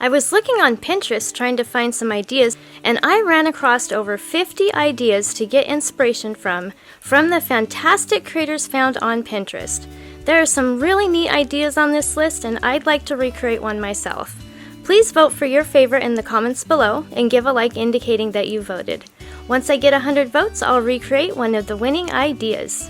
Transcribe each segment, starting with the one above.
I was looking on Pinterest trying to find some ideas, and I ran across over 50 ideas to get inspiration from the fantastic creators found on Pinterest. There are some really neat ideas on this list, and I'd like to recreate one myself. Please vote for your favorite in the comments below and give a like indicating that you voted. Once I get 100 votes, I'll recreate one of the winning ideas.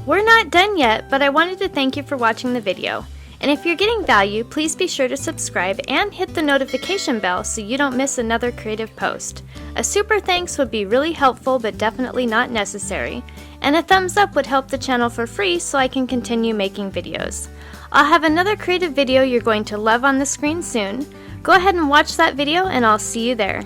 We're not done yet, but I wanted to thank you for watching the video. And if you're getting value, please be sure to subscribe and hit the notification bell so you don't miss another creative post. A super thanks would be really helpful but definitely not necessary. And a thumbs up would help the channel for free so I can continue making videos. I'll have another creative video you're going to love on the screen soon. Go ahead and watch that video and I'll see you there.